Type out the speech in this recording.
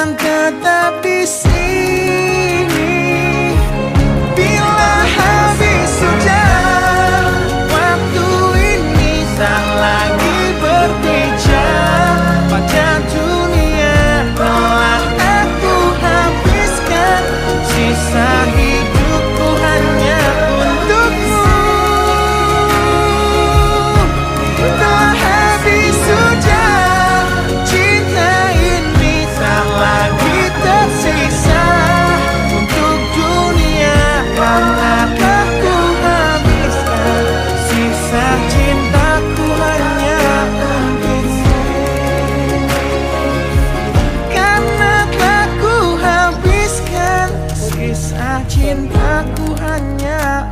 akan tetap di sini. Bila habis hujan, waktu ini tak lagi berpijak pada dunia. Telah aku habiskan sisa hidupku hanya untukmu. Telah habis hujan, cinta ini tak lagi tersisa untuk dunia. Karena aku habiskan sisa cintaku hanya untukmu. Karena aku habiskan sisa cintaku hanya